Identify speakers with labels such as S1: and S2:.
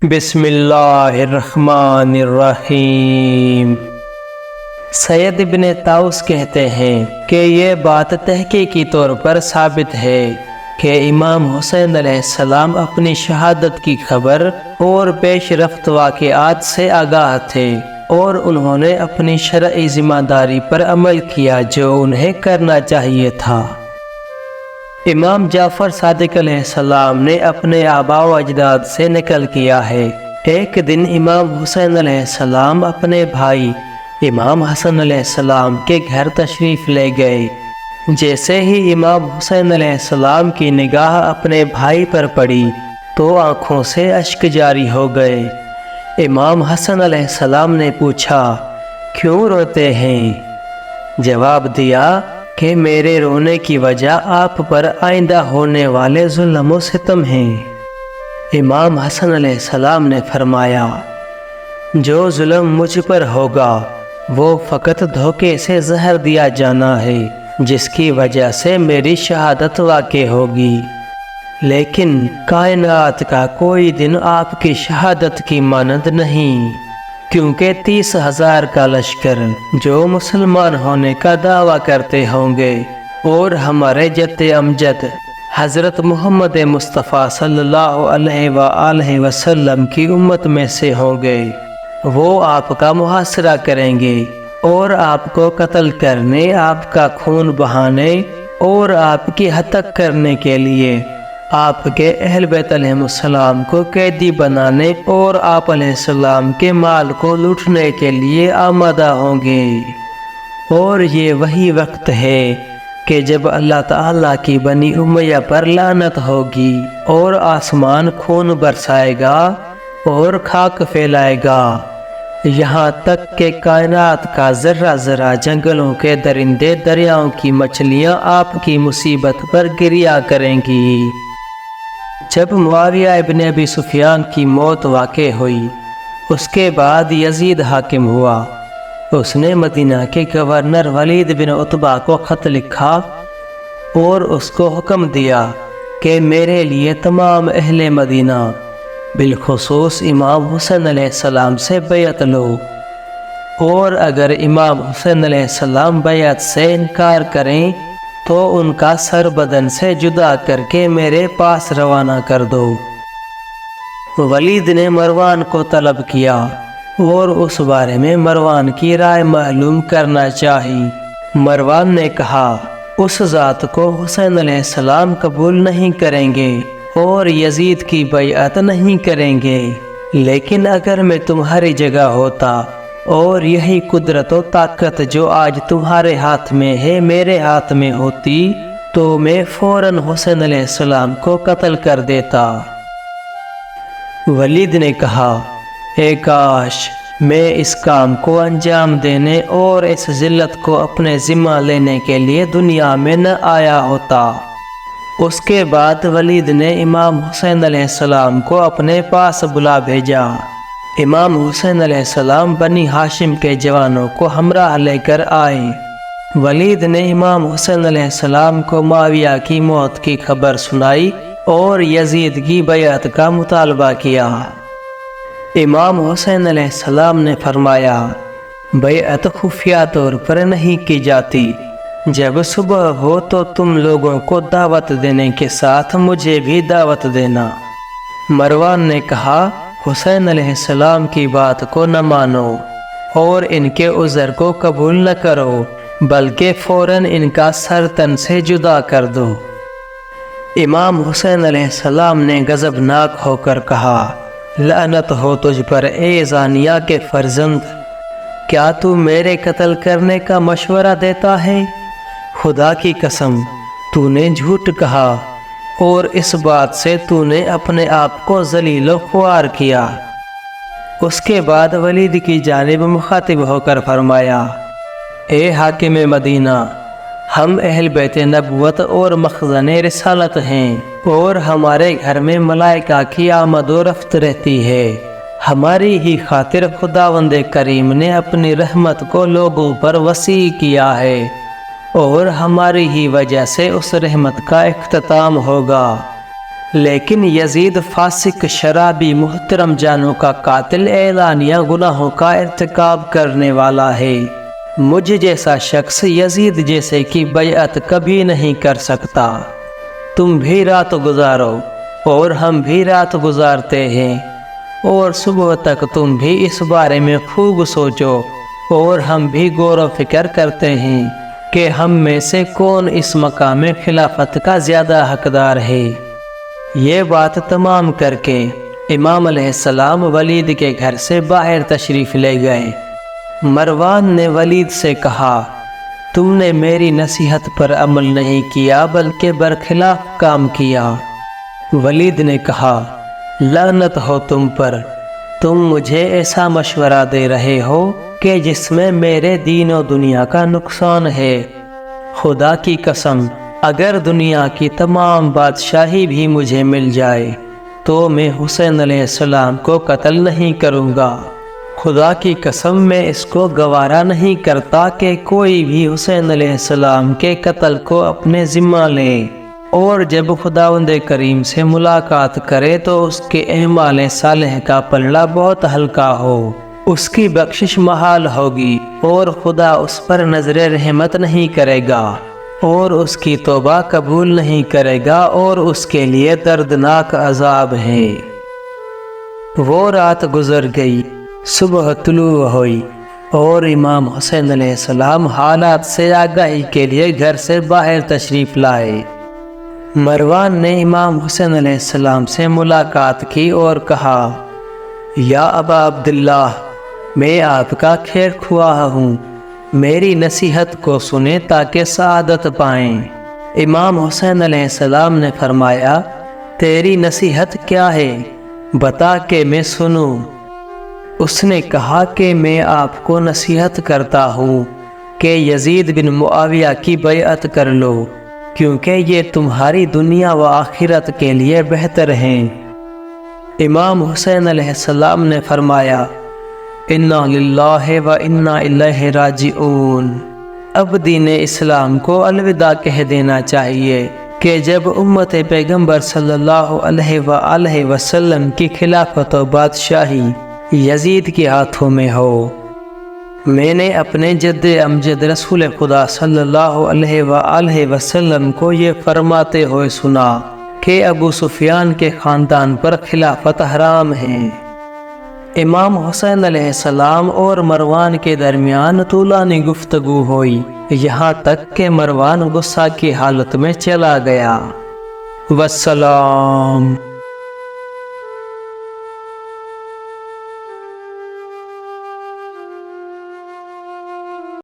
S1: بسم اللہ الرحمن الرحیم۔ سید ابن طاؤس کہتے ہیں کہ یہ بات تحقیقی طور پر ثابت ہے کہ امام حسین علیہ السلام اپنی شہادت کی خبر اور پیش رفت واقعات سے آگاہ تھے، اور انہوں نے اپنی شرعی ذمہ داری پر عمل کیا جو انہیں کرنا چاہیے تھا۔ امام جعفر صادق علیہ السلام نے اپنے آباء و اجداد سے نقل کیا ہے، ایک دن امام حسین علیہ السلام اپنے بھائی امام حسن علیہ السلام کے گھر تشریف لے گئے۔ جیسے ہی امام حسین علیہ السلام کی نگاہ اپنے بھائی پر پڑی تو آنکھوں سے اشک جاری ہو گئے۔ امام حسن علیہ السلام نے پوچھا، کیوں روتے ہیں؟ جواب دیا کہ میرے رونے کی وجہ آپ پر آئندہ ہونے والے ظلم و ستم ہیں۔ امام حسن علیہ السلام نے فرمایا، جو ظلم مجھ پر ہوگا وہ فقط دھوکے سے زہر دیا جانا ہے، جس کی وجہ سے میری شہادت واقع ہوگی، لیکن کائنات کا کوئی دن آپ کی شہادت کی مانند نہیں، کیونکہ 30,000 کا لشکر جو مسلمان ہونے کا دعویٰ کرتے ہوں گے اور ہمارے جد امجد حضرت محمد مصطفیٰ صلی اللہ علیہ وآلہ وسلم کی امت میں سے ہوں گے، وہ آپ کا محاصرہ کریں گے اور آپ کو قتل کرنے، آپ کا خون بہانے اور آپ کی ہتک کرنے کے لیے آپ کے اہل بیت علیہ السلام کو قیدی بنانے اور آپ علیہ السلام کے مال کو لوٹنے کے لیے آمادہ ہوں گے۔ اور یہ وہی وقت ہے کہ جب اللہ تعالیٰ کی بنی امیہ پر لعنت ہوگی اور آسمان خون برسائے گا اور خاک پھیلائے گا، یہاں تک کہ کائنات کا ذرہ ذرہ، جنگلوں کے درندے، دریاؤں کی مچھلیاں آپ کی مصیبت پر گریہ کریں گی۔ جب معاویہ ابن ابی سفیان کی موت واقع ہوئی، اس کے بعد یزید حاکم ہوا۔ اس نے مدینہ کے گورنر ولید بن عتبہ کو خط لکھا اور اس کو حکم دیا کہ میرے لیے تمام اہل مدینہ، بالخصوص امام حسین علیہ السلام سے بیعت لو، اور اگر امام حسین علیہ السلام بیعت سے انکار کریں تو ان کا سر بدن سے جدا کر کے میرے پاس روانہ کر دو۔ ولید نے مروان کو طلب کیا اور اس بارے میں مروان کی رائے معلوم کرنا چاہی۔ مروان نے کہا، اس ذات کو حسین علیہ السلام قبول نہیں کریں گے اور یزید کی بیعت نہیں کریں گے، لیکن اگر میں تمہاری جگہ ہوتا اور یہی قدرت و طاقت جو آج تمہارے ہاتھ میں ہے میرے ہاتھ میں ہوتی تو میں فوراً حسین علیہ السلام کو قتل کر دیتا۔ ولید نے کہا، اے کاش میں اس کام کو انجام دینے اور اس ذلت کو اپنے ذمہ لینے کے لیے دنیا میں نہ آیا ہوتا۔ اس کے بعد ولید نے امام حسین علیہ السلام کو اپنے پاس بلا بھیجا۔ امام حسین علیہ السلام بنی ہاشم کے جوانوں کو ہمراہ لے کر آئے۔ ولید نے امام حسین علیہ السلام کو معاویہ کی موت کی خبر سنائی اور یزید کی بیعت کا مطالبہ کیا۔ امام حسین علیہ السلام نے فرمایا، بیعت خفیہ طور پر نہیں کی جاتی، جب صبح ہو تو تم لوگوں کو دعوت دینے کے ساتھ مجھے بھی دعوت دینا۔ مروان نے کہا، حسین علیہ السلام کی بات کو نہ مانو اور ان کے عذر کو قبول نہ کرو، بلکہ فوراً ان کا سر تن سے جدا کر دو۔ امام حسین علیہ السلام نے غضبناک ہو کر کہا، لعنت ہو تجھ پر اے زانیہ کے فرزند، کیا تو میرے قتل کرنے کا مشورہ دیتا ہے؟ خدا کی قسم تو نے جھوٹ کہا اور اس بات سے تو نے اپنے آپ کو ذلیل و خوار کیا۔ اس کے بعد ولید کی جانب مخاطب ہو کر فرمایا، اے حاکم مدینہ، ہم اہل بیت نبوت اور مخزن رسالت ہیں اور ہمارے گھر میں ملائکہ کی آمد و رفت رہتی ہے۔ ہماری ہی خاطر خداوند کریم نے اپنی رحمت کو لوگوں پر وسیع کیا ہے اور ہماری ہی وجہ سے اس رحمت کا اختتام ہوگا۔ لیکن یزید فاسق شرابی محترم جانوں کا قاتل اعلانیہ گناہوں کا ارتکاب کرنے والا ہے۔ مجھ جیسا شخص یزید جیسے کی بیعت کبھی نہیں کر سکتا۔ تم بھی رات گزارو اور ہم بھی رات گزارتے ہیں، اور صبح تک تم بھی اس بارے میں خوب سوچو، اور ہم بھی غور و فکر کرتے ہیں کہ ہم میں سے کون اس مقام خلافت کا زیادہ حقدار ہے۔ یہ بات تمام کر کے امام علیہ السلام ولید کے گھر سے باہر تشریف لے گئے۔ مروان نے ولید سے کہا، تم نے میری نصیحت پر عمل نہیں کیا بلکہ برخلاف کام کیا۔ ولید نے کہا، لعنت ہو تم پر، تم مجھے ایسا مشورہ دے رہے ہو کہ جس میں میرے دین و دنیا کا نقصان ہے۔ خدا کی قسم، اگر دنیا کی تمام بادشاہی بھی مجھے مل جائے تو میں حسین علیہ السلام کو قتل نہیں کروں گا۔ خدا کی قسم، میں اس کو گوارا نہیں کرتا کہ کوئی بھی حسین علیہ السلام کے قتل کو اپنے ذمہ لے، اور جب خداوند کریم سے ملاقات کرے تو اس کے اعمال صالح کا پلڑا بہت ہلکا ہو، اس کی بخشش محال ہوگی، اور خدا اس پر نظر رحمت نہیں کرے گا، اور اس کی توبہ قبول نہیں کرے گا، اور اس کے لیے دردناک عذاب ہے۔ وہ رات گزر گئی، صبح طلوع ہوئی، اور امام حسین علیہ السلام حالات سے آگاہی کے لیے گھر سے باہر تشریف لائے۔ مروان نے امام حسین علیہ السلام سے ملاقات کی اور کہا، یا ابا عبداللہ، میں آپ کا خیر خواہ ہوں، میری نصیحت کو سنیں تاکہ سعادت پائیں۔ امام حسین علیہ السلام نے فرمایا، تیری نصیحت کیا ہے؟ بتا کہ میں سنوں۔ اس نے کہا کہ میں آپ کو نصیحت کرتا ہوں کہ یزید بن معاویہ کی بیعت کر لو، کیونکہ یہ تمہاری دنیا و آخرت کے لیے بہتر ہیں۔ امام حسین علیہ السلام نے فرمایا، انا للہ و انا الیہ راجعون۔ اب دین اسلام کو الوداع کہہ دینا چاہیے کہ جب امت پیغمبر صلی اللہ علیہ وآلہ وسلم کی خلافت و بادشاہی یزید کے ہاتھوں میں ہو۔ میں نے اپنے جد امجد رسول خدا صلی اللہ علیہ وآلہ وسلم کو یہ فرماتے ہوئے سنا کہ ابو سفیان کے خاندان پر خلافت حرام ہے۔ امام حسین علیہ السلام اور مروان کے درمیان طولانی گفتگو ہوئی، یہاں تک کہ مروان غصہ کی حالت میں چلا گیا۔ والسلام۔